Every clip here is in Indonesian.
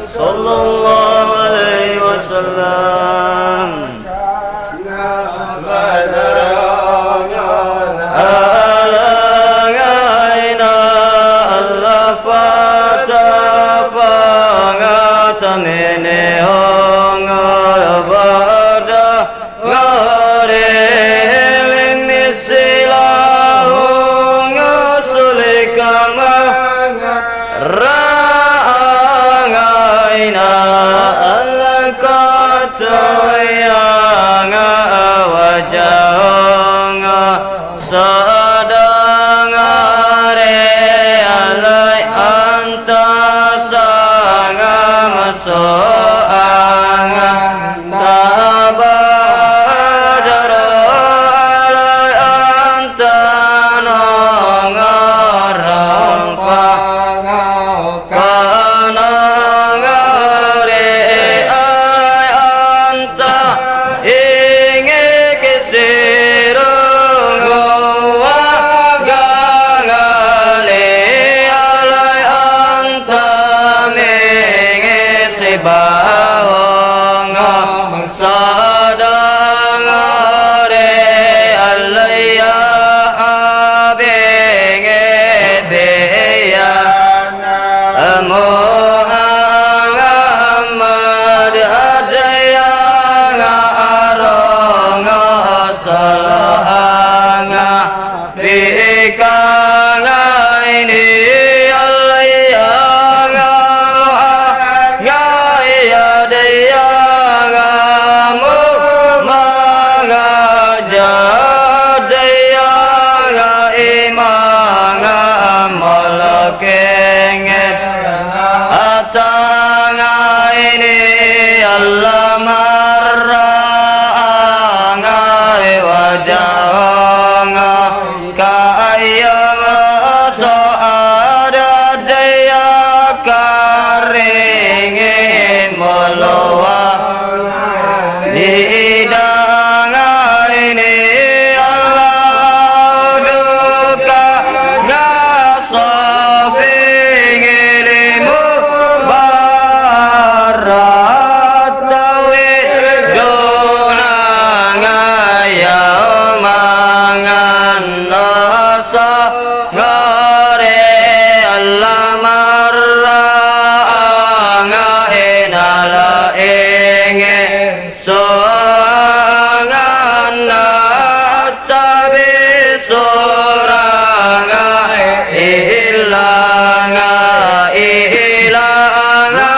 صلى الله عليه وسلم ألغينا اللفات فغتمنهم غبرد غريب مثلهم سلكما رأينا اللقات yang wajahong sadang alai antasang masoang tabadar alai antanong ramfa kanang alai anta inge kesirung wagangale alai anta menge sebahong sadang are alaya abenge deya Muhammad adaya arong salahanga fikanga ini alaya ngaya daya magajadaya imanga malakenget atanga ini Allah maranga wajahanga kaya so ada daya karingin molowa didanga ini Allah duka ngasafing ilimu barat tawid donanga yaumangan nasa ngare Allah maranga enala enge soangana tabi soranga ilanga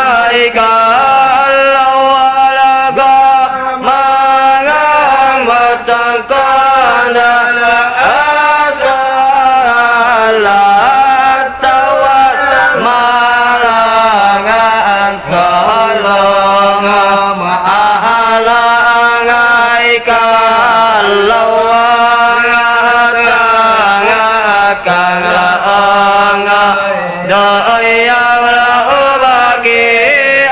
ikallawalaga mangang matakana asalat tawar malangan salonga maalanga ikallawalaga kanglaanga daya bagi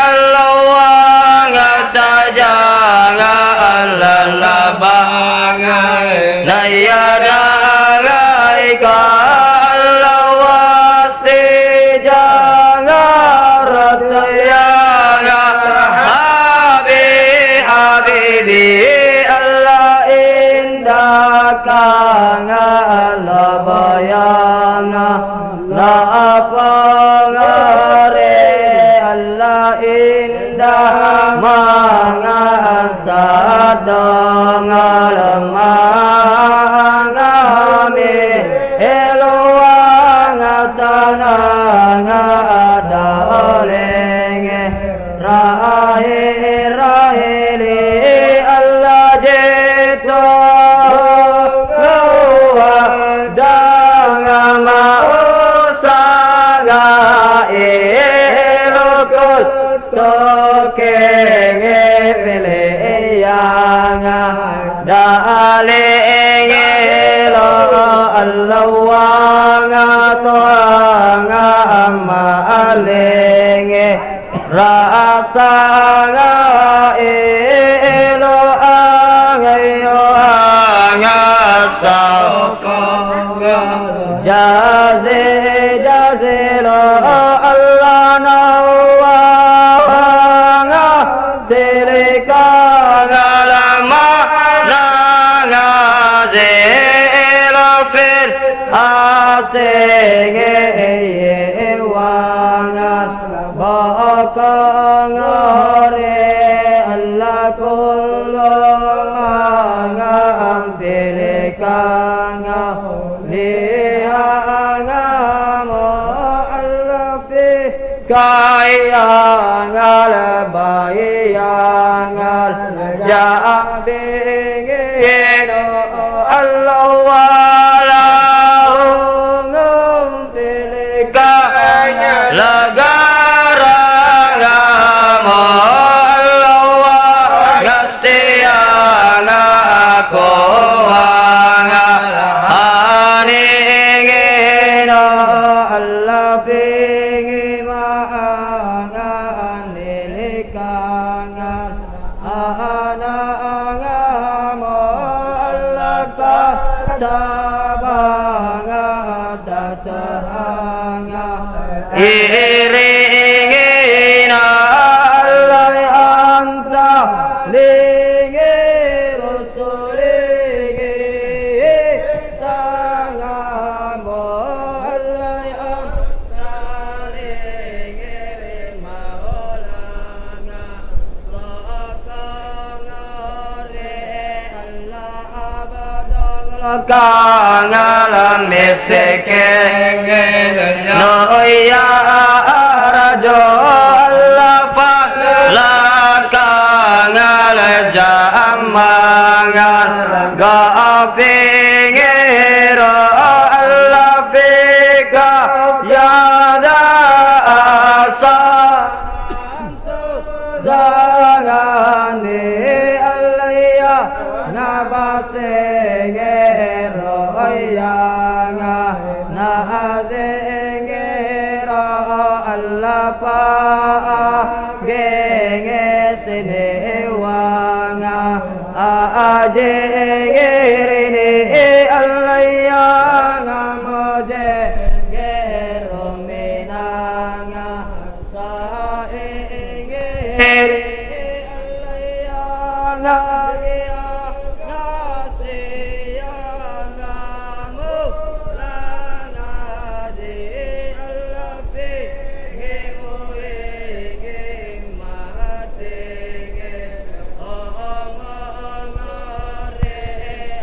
allawanga tajanga allalabanga nayadanga ikallawasti janga ratayanga habibi Allah indah kanga labayanga laapangare Allah indah manga sadang alamangame eloanga tananga adalenge rahili Allah jeto rasa elo angayo angasau jaze lo nge wangan bakangare Allah kullu mangam pilekanga liangamo Allah fi kayangal bayangal jabingino Allah wala ngum pilekanga lagarangamo Allah wa gastiana koanga aningino Allah pingi maanga nilikanga anangamo Allah ka cabanga tataranga iringina Allah anta lingi rusulingi sangamo Allah anta lingi maulana sakangare Allah abadang kangalan miskin no ya rajo Allah fakla kangal jamangan gafingiro Allah fika ya da asa zagani Allah ya nabasengero ya nazengero Allah pa genge sinewanga ajengerini Allah ya ngamoje gerominanga saengeri Allah ya nagia nasiyanga mulana di Allah fi gemoe mate omongare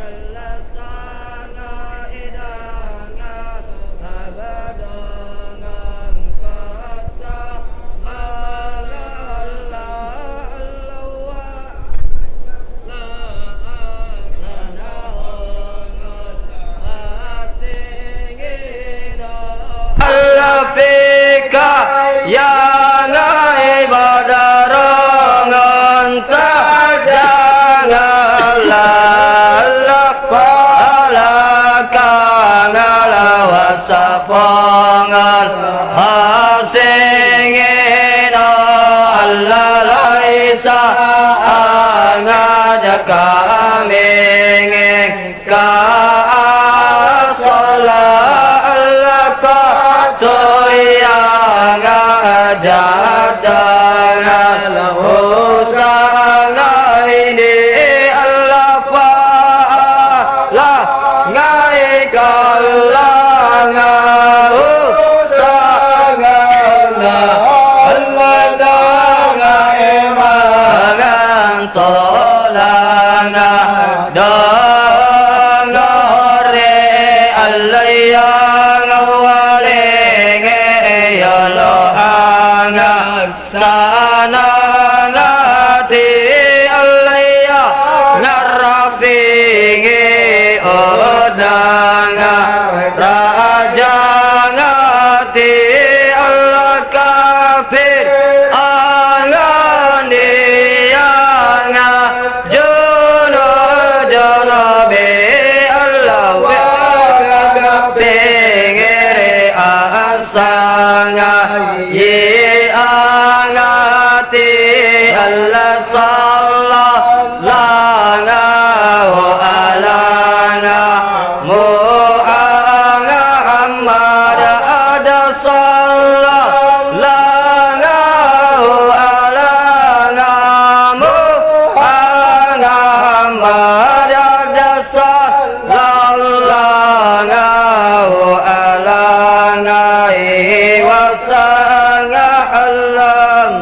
Allah sana idanga abadangan kata Allah fika yang ibadarongan janganlah alakangala wasafangan asingina Allah laisa angada kamingin ka salah toyang ajadan usang ini Allah fa'ala ngai kalang usang Allah dangai mangan tolang dangore Allah yang sana ngati alaya ngarafingi odanga raja ngati Allah kafir angani anga jono jono be Allah pengere asanga ye angati Allah sallallahu alana Muhammad ada sallallahu alana Muhammad ada sallallahu alana wasanga alam